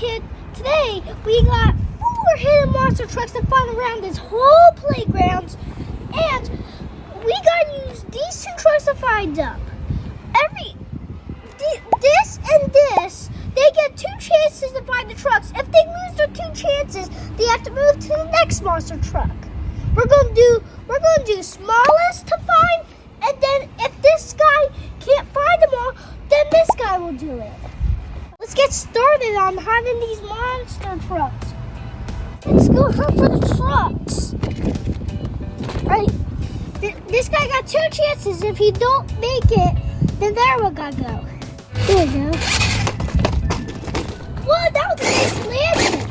kid, today we got 4 hidden monster trucks to find around this whole playground, and we gotta use these 2 trucks to find them. This and this, they get 2 chances to find the trucks. If they lose their 2 chances, they have to move to the next monster truck. We're gonna do smallest to find, and then if this guy can't find them all, then this guy will do it. Let's get started on hunting these monster trucks. Let's go hunt for the trucks. Right? This guy got 2 chances. If he don't make it, then there we gotta go. There we go. Whoa, that was a nice landing.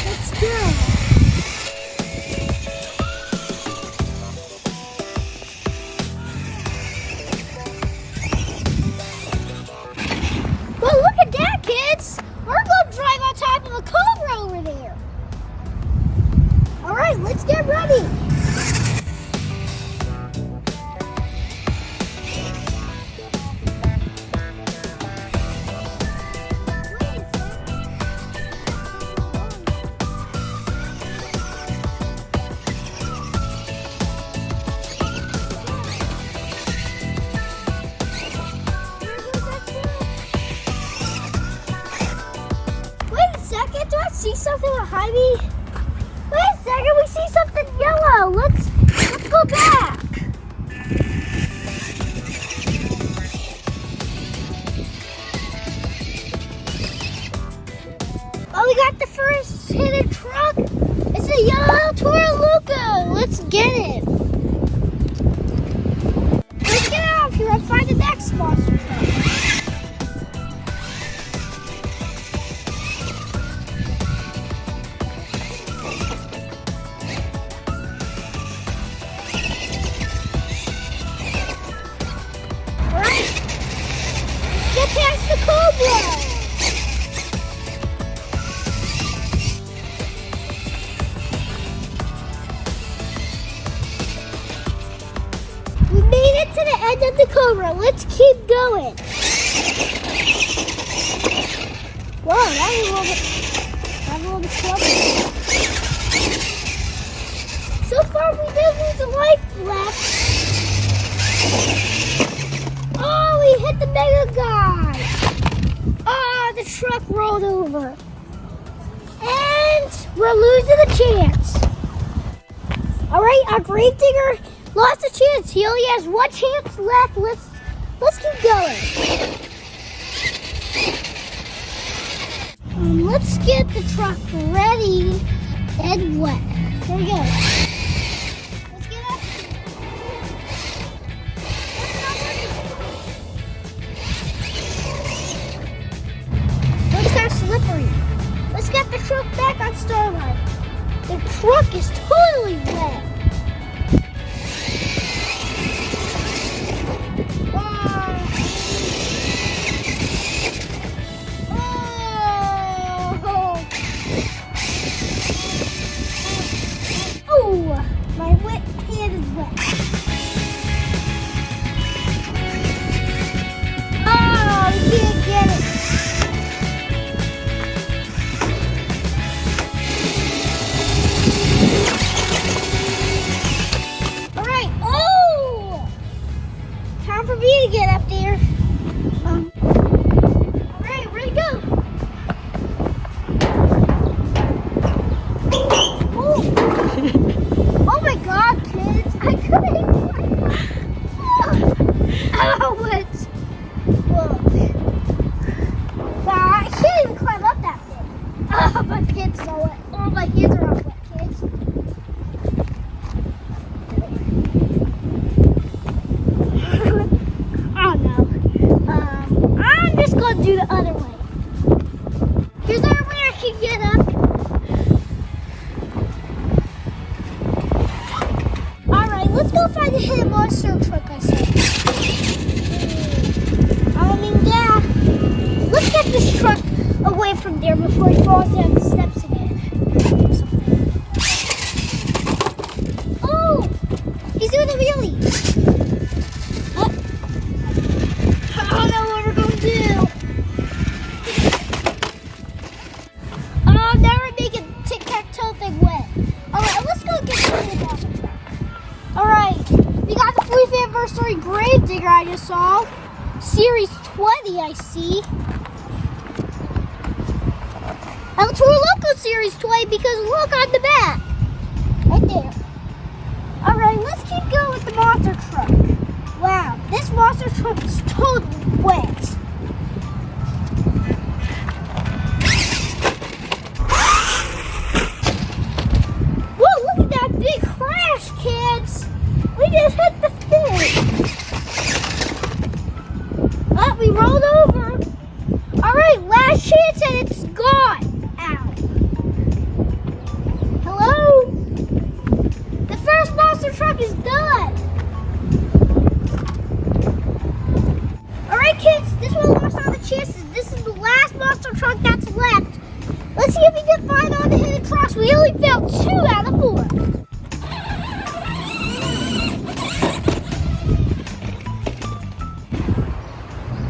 Let's go. Well, look at that, kids. We're going to drive on top of a cobra over there. All right, let's get ready. Do I see something behind me? Wait a second, we see something yellow. Let's go back. Oh, we got the first hidden truck. It's a yellow Toro Loco. Let's get it. Let's get out of here and find the next monster truck. Get past the cobra! We made it to the end of the cobra. Let's keep going. Whoa, that was a little bit trouble. So far, we didn't lose a life left. Oh, we hit the mega guy. Oh, the truck rolled over. And we're losing a chance. All right, our gravedigger lost a chance. He only has 1 chance left. Let's keep going. Let's get the truck ready and wet. There we go. Slippery. Let's get the truck back on Starlight. The truck is totally wet. Oh, my wet hand is wet. Oh, we can't get it. Time for me to get up there. All right, ready to go. Oh my God, kids! I couldn't even climb up. Oh, what? Whoa! Wow, I can't even climb up that thing. Oh, my pants are wet. Oh, my hands are all wet, kids. I'm just going to do the other way. Is there a way I can get up? Alright, let's go find the hidden monster truck I said. Yeah. Let's get this truck away from there before he falls down the steps again. Oh! He's doing a wheelie. Oh. I don't know what we're going to do. Laboratory Gravedigger I just saw. Series 20, I see. Toro Loco Series 20 because look on the back. Right there. Alright, let's keep going with the monster truck. Wow, this monster truck is totally wet. Whoa, look at that big crash, kids. We just hit the thing. Oh, we rolled over. Alright, last chance and it's gone. Ow. Hello? The first monster truck is done. Alright, kids, this one lost all the chances. This is the last monster truck that's left. Let's see if we can find all the hidden trucks. We only found 2 out of 4.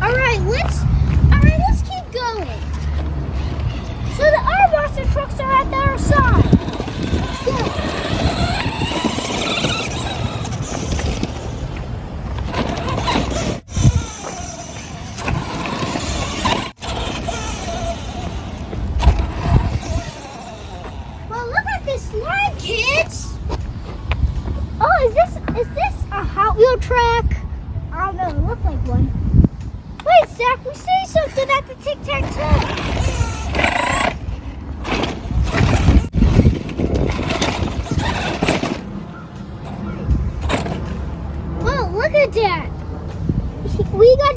Alright, let's keep going. So the other monster trucks are at the other side. Let's go. Well, look at this line, kids. Oh, is this a Hot Wheel track? I don't know, it looked like one. Wait, Zach, we see something at the tic-tac-toe. Whoa, look at that. We got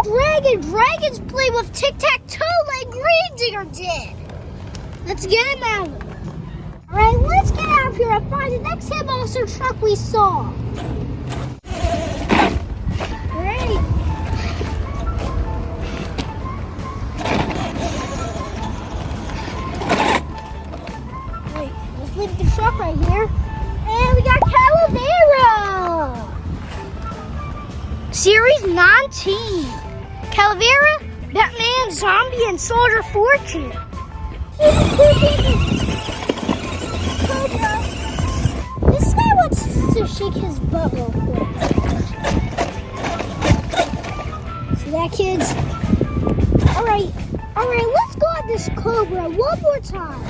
Dragons play with tic-tac-toe like Gravedigger did. Let's get him out of here. Alright, let's get out of here and find the next hit monster truck we saw. Great. Leave the truck right here. And we got Calavera. Series 19. Calavera, Batman, Zombie, and Soldier Fortune. This guy wants to shake his butt real quick. See that, kids? Alright, let's go at this Cobra one more time.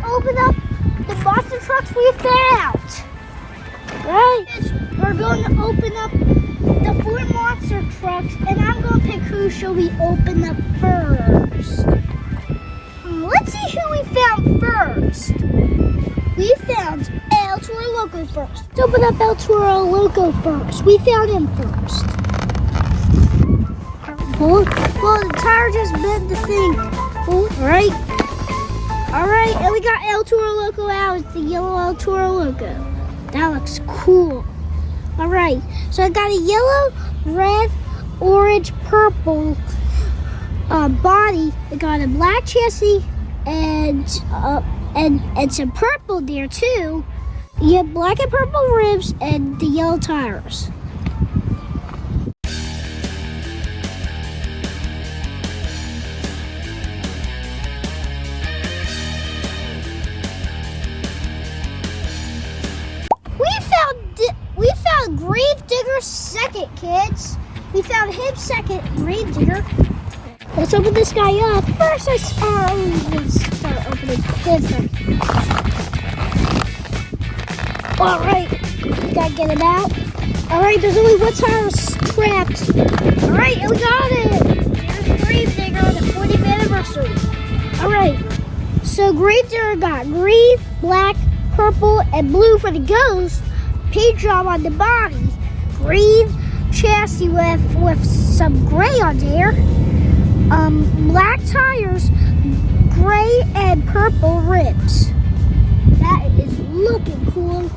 Open up the monster trucks we found. Right? We're going to open up the 4 monster trucks, and I'm going to pick who shall we open up first. Let's see who we found first. We found Toro Loco first. Let's open up Toro Loco first. We found him first. Well, the tire just bent the thing. Right? Alright, and we got Toro Loco out. It's the yellow Toro Loco. That looks cool. Alright, so I got a yellow, red, orange, purple body. I got a black chassis and some purple there too. You have black and purple ribs and the yellow tires. We found Gravedigger second, kids. We found him second, Gravedigger. Let's open this guy up. First, let's start opening this one. Alright, gotta get it out. Alright, there's only one tire trapped. Alright, and we got it. There's Gravedigger, the 40th anniversary. Alright, so Gravedigger got green, black, purple, and blue for the ghost. Paint job on the body, green chassis with some gray on there, black tires, gray and purple ribs. That is looking cool.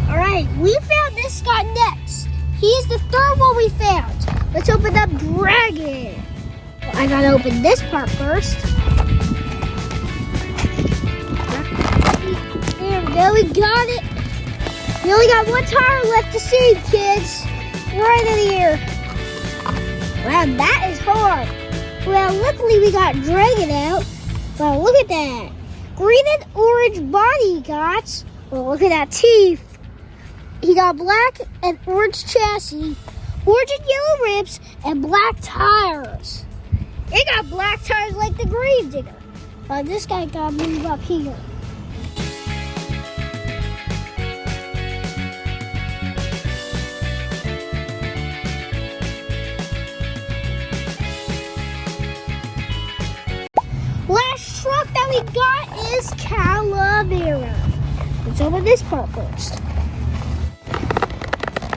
Alright, we found this guy next. third one we found. Let's open up Dragon. Well, I gotta open this part first. There we go, we got it. We only got one tire left to save, kids. Right in here. Wow, that is hard. Well, luckily we got Dragon out. Well, look at that. Green and orange body he got. Well, look at that teeth. He got black and orange chassis, orange and yellow ribs, and black tires. It got black tires like the grave digger. This guy got to move up here. Last truck that we got is Calavera. Let's open this part first.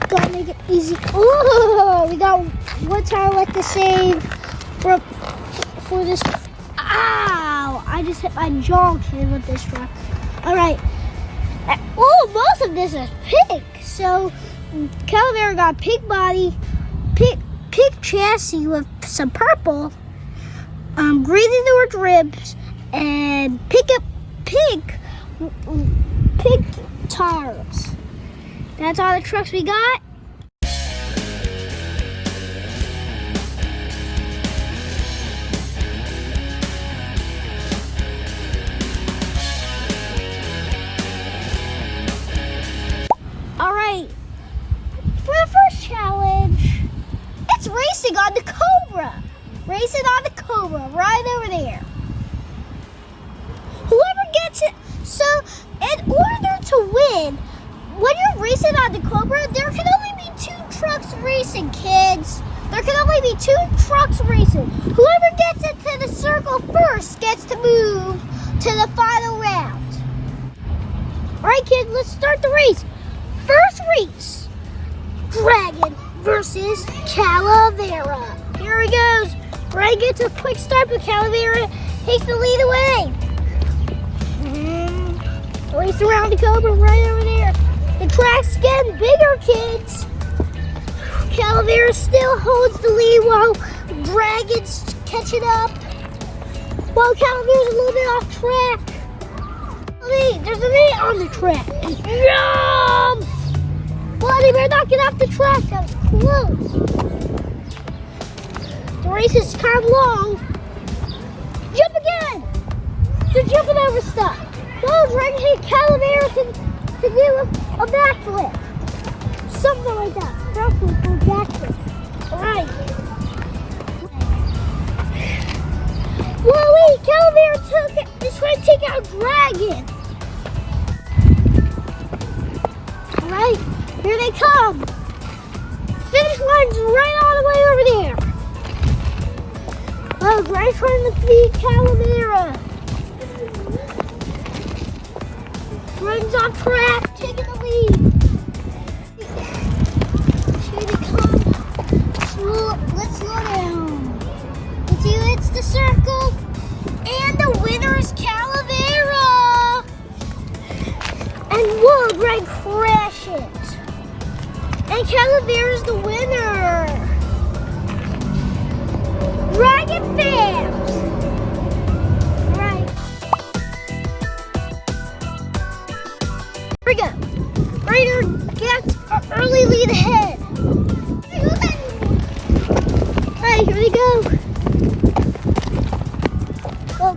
Gotta make it easy. Oh, we got one tire left to save for this. Ow! I just hit my jaw kid with this truck. All right. Oh, most of this is pink. So Calavera got pink body, pink chassis with some purple. Green and orange ribs, and pink tires. That's all the trucks we got. All right, for the first challenge, it's racing on the Cobra. Racing on the Cobra, right over there. Whoever gets it, so in order to win, when you're racing on the Cobra, there can only be 2 trucks racing, kids. There can only be 2 trucks racing. Whoever gets it to the circle first gets to move to the final round. All right, kids, let's start the race. First race, Dragon versus Calavera. Here he goes. Dragon gets a quick start, but Calavera takes the lead away. Race around the Cobra right over there. The track's getting bigger, kids. Calavera still holds the lead while Dragon's catching up. While Calavera's a little bit off track. There's an 8 on the track. Jump! Well, they better not get off the track. That was close. The race is kind of long. Jump again! They're jumping over stuff. Well, Dragon hit Calavera to do a backflip. Something like that. Backflip or backflip. Alright. Whoa, wait, Calavera is trying to take out Dragon. Alright, here they come. Finish line's right all the way over there. Oh, Dragon's trying to feed Calavera. Dragon's off track, taking the lead. Here they come. Let's slow down. Until it's the circle. And the winner is Calavera. And whoa, Dragon crashes. And Calavera's the winner. Dragon fans. Right. Here we go. Raider gets an early lead ahead. Alright, here we go. Well,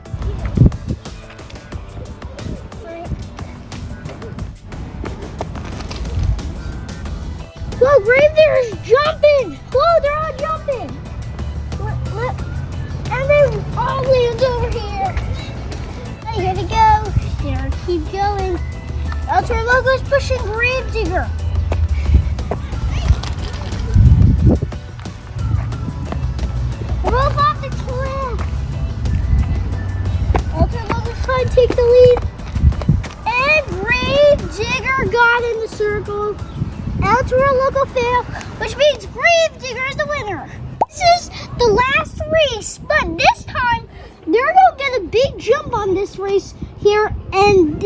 whoa, Raider is jumping. Whoa, they're all jumping. And they all land over here. Hey, here they go. There, keep going. Toro Loco's pushing Gravedigger. We're both off the track. Toro Loco's trying to take the lead. And Gravedigger got in the circle. Toro Loco failed, which means Gravedigger is the winner. This is the last race, but this time they're gonna get a big jump on this race here, and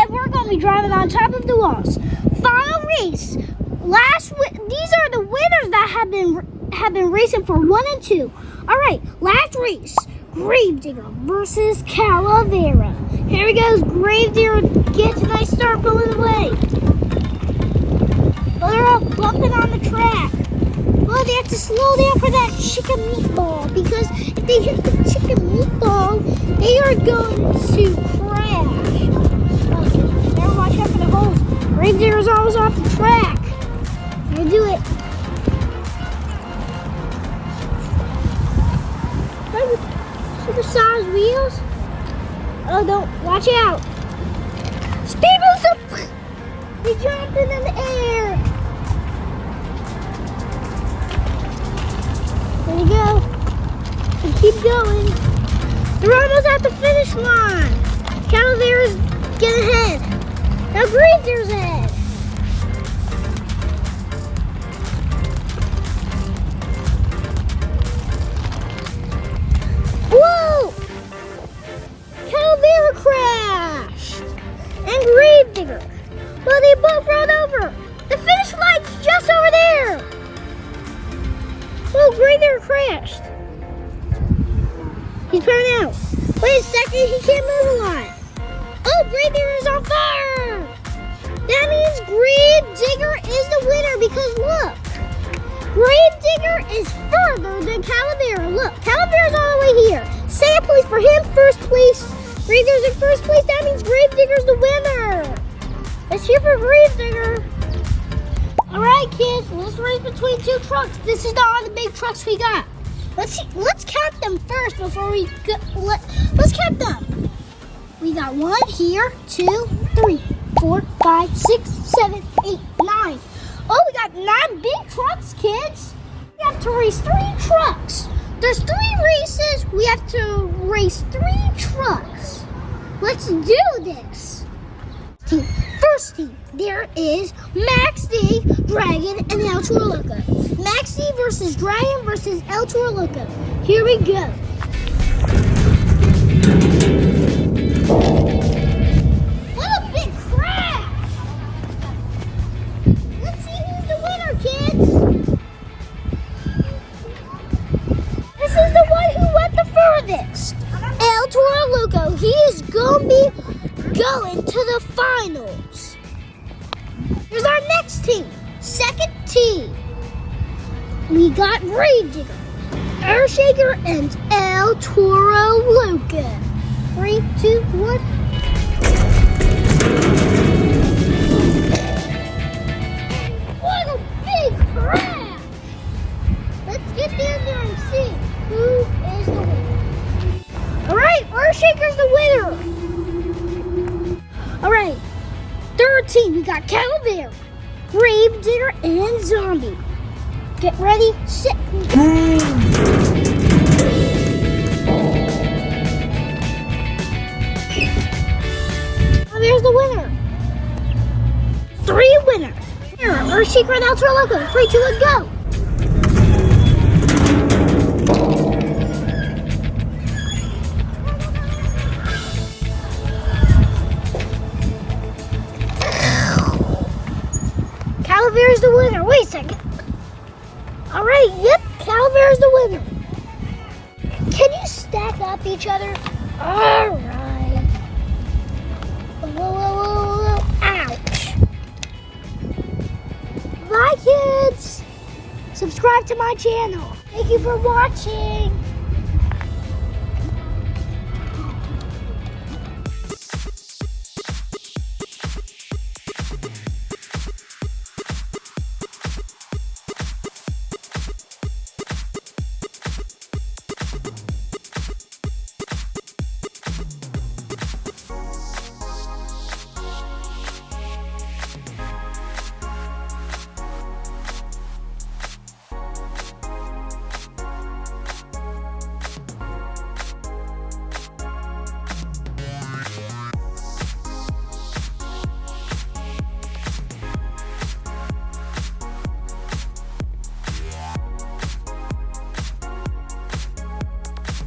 we're gonna be driving on top of the walls. Final race. These are the winners that have been racing for 1 and 2. All right, last race: Gravedigger versus Calavera. Here he goes. Gravedigger gets a nice start pulling away. But they're all bumping on the track. Well, they have to slow down for that chicken meatball, because if they hit the chicken meatball, they are going to crash. Never watch out for the holes. Gravedigger's always off the track. Here, do it. Supersized wheels. Oh, don't. Watch out. Speed booster. They jumping in the air. There you go. And keep going. They're almost at the finish line. Calavera's getting ahead. Now Gravedigger's ahead. Whoa! Calavera crashed. And Gravedigger. Well, they both run over. The finish line's just over there. Oh, Gravedigger crashed. He's burning out. Wait a second, he can't move a lot. Oh, Gravedigger is on fire. That means Gravedigger is the winner, because look. Gravedigger is further than Calavera. Look, Calavera's all the way here. Second place for him, first place. Gravedigger's in first place. That means Gravedigger's the winner. Let's cheer for Gravedigger. All right, kids, let's race between 2 trucks. This is all the big trucks we got. Let's count them first before we go. Let's count them. We got 1 here, 2, 3, 4, 5, 6, 7, 8, 9. Oh, we got 9 big trucks, kids. We have to race 3 trucks. There's 3 races. We have to race 3 trucks. Let's do this. First team, there is Max D, Dragon, and El Toro Loco. Max D versus Dragon versus El Toro Loco. Here we go. What a big crash! Let's see who's the winner, kids. This is the one who went the furthest. El Toro Loco. He is going to be going to the finals. Here's our next team. Second team. We got Gravedigger, Earthshaker, and El Toro Loco. 3, 2, 1. What a big crash! Let's get down there and see who is the winner. All right, Earthshaker's the winner. All right, third team, we got Calavera, Gravedigger, and Zombie. Get ready, sit. There's the winner. 3 winners. Here, Earthshaker and El Toro Loco. 3, 2, 1, go. Calavera's the winner. Wait a second. All right, yep, Calavera's the winner. Can you stack up each other? All right. Whoa. Ouch. Bye, kids. Subscribe to my channel. Thank you for watching.